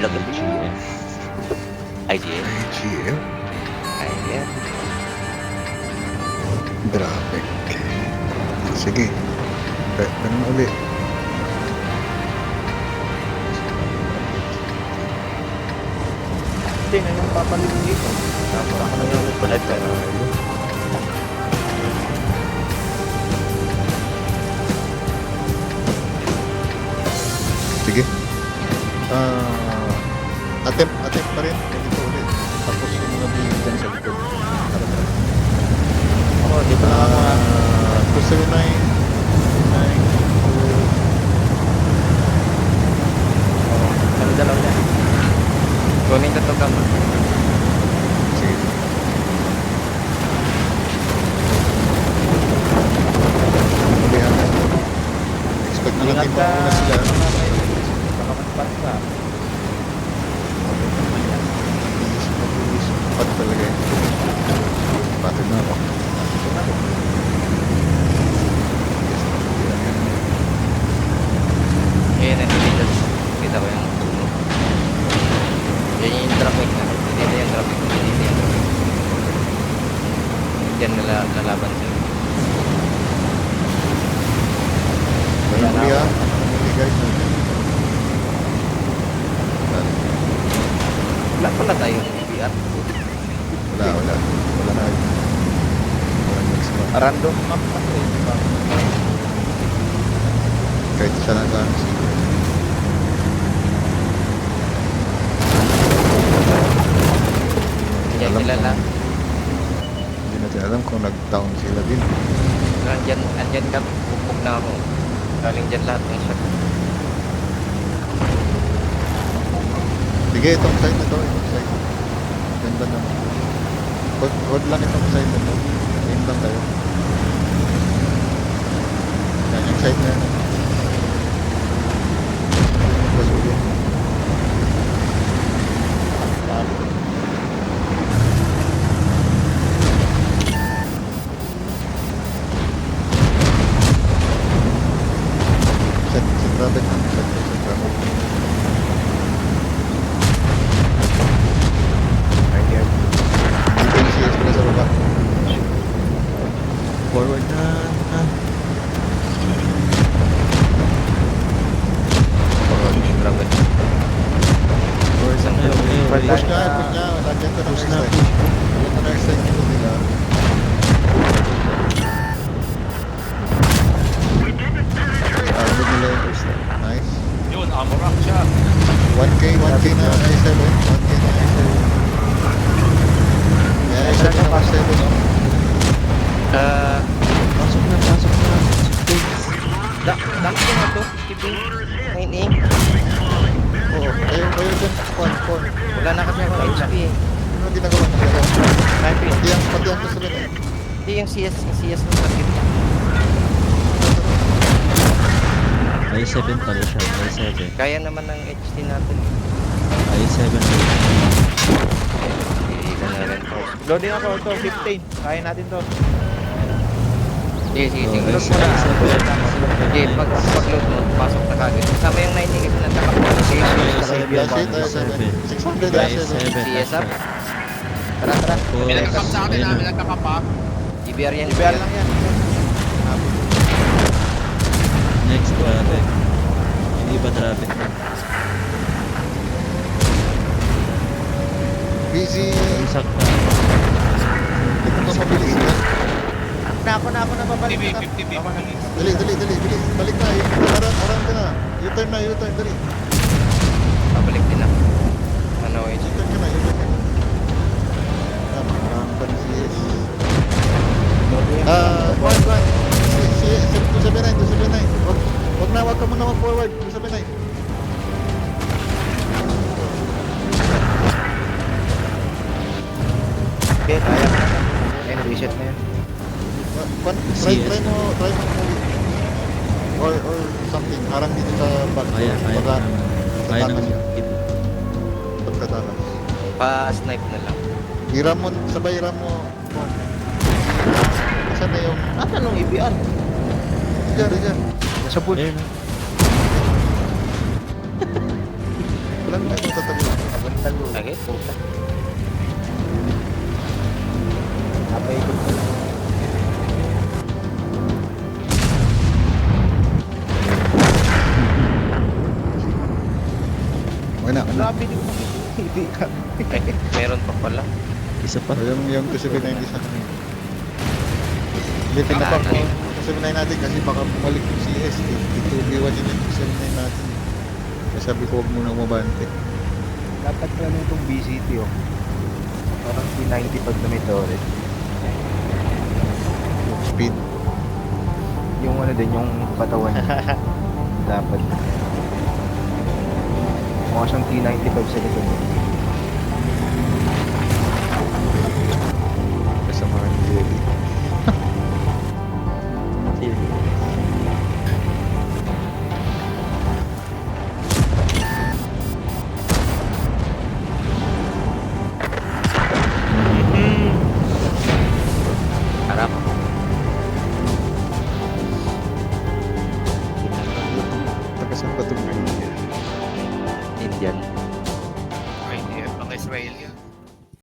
Lagot. GM. IGN. GM? Ayan. Grabe. Sige. Ganun ulit. Hindi, anong papalito dito? Tapos ako nanonood pa live pero Sige. Attempt pa rin. Ganito ulit. Tapos yung mga bigyan dyan sa likod. Oo, di ba mga... 279. Kami dalaw niya. kunin ka to ka mo. Sige. Ulihan na. Expect na Ingat natin ka. mauna sila. Baka matpat ka. Pat talaga yun. Patid na ako. Ayan, nandito. Kita ko yung puno. Yan yung traffic na. Dito yung traffic. Dito yung traffic. Diyan nalaban sila. Wala na ako. Hindi guys. Wala pala tayong BR. Wala na. Wala next month. Random map kasi, di ba? Kahit isa lang lang. Yan sila lang. Hindi natin alam kung nag-down sila din. Andyan ka. Pupuk na ako. Galing dyan lahat ng shot. Sige, itong side na to. Itong side. Ganda naman. Hold lang itong side na to. Aim lang tayo. Yan yung side na yan. Pasukin. Set traffic. Set traffic. Idea. Dito yung CS pala sa baba. Forward na. Traffic. Forward na kayo. Push nga, push nga. Lagyan ko ng Push air na, strike. push. Lagyan ko ng air strike nito nila. Armor nila yung air strike. Nice. Yun, amorak siya. 1K na I7. 1K na I7. May I7 na I7. Pasok na, pasok na. Dami ko na to. Tipping. 9A. Oo, kayo dyan. Con. Wala na kasi ako HP eh. Ano ang ginagawa nila? Sniping. Pati ang kasabi na. Hindi yung CS ng sakit. I7 pala siya. I7. Kaya naman ng HT natin. I7. Hindi ko na rin post. Loading ako ito, 15. Kaya natin to. Sige, Oh, sige. I7. Sige, pag-load mo, pasok na kagad. Kasama yung 9A kasi nagkakapost. Sige, That's it, I7. 600 I7. CS up. Tara. May nagkakap sa akin ha, may nagkakap ha. GBR yan. IBR lang yan. Next traffic. Hindi ba traffic? Busy. Isak na. Ito na mabilis na. Na ako na babalik TV, na. 50 pa lang. Dali. Bilis. Balik na. Aram ka na. U-turn na. Dali. Pabalik din ako. Ano eh. U-turn ka na. Marami pa ng CS. Juan. CS 279. Wag ka muna mag-forward. 279. Okay, kaya mo na. Ayun, reset na yan. Try mo or something. Harang dito sa back. Kaya Baka naman. Kaya naman. pagkatakas. Pa-snipe na lang. Sabay ram mo. Saan na yung... Nasaan nung IBR? Diyan. Nasa pool. Ayun. Walang na itong tatabi Talo. Lagi, puta. Napaikot ko lang. Okay na, ano? Grabe, di ko makikita. Eh, meron pa pala. Isa pa. So, yung 279 sa kanina. Hindi, pinapak ko. 279 natin kasi baka bumalik yung CS. Itubiwan yun yung 279 natin. Kaya sabi ko, huwag muna umabante. Dapat pala itong BCT oh. Parang P90 pag na may turret. Yung speed. Yung ano din, yung katawan niya. Dapat. Mukha siyang T95 sa likod. Kasama ng jelly. Sige.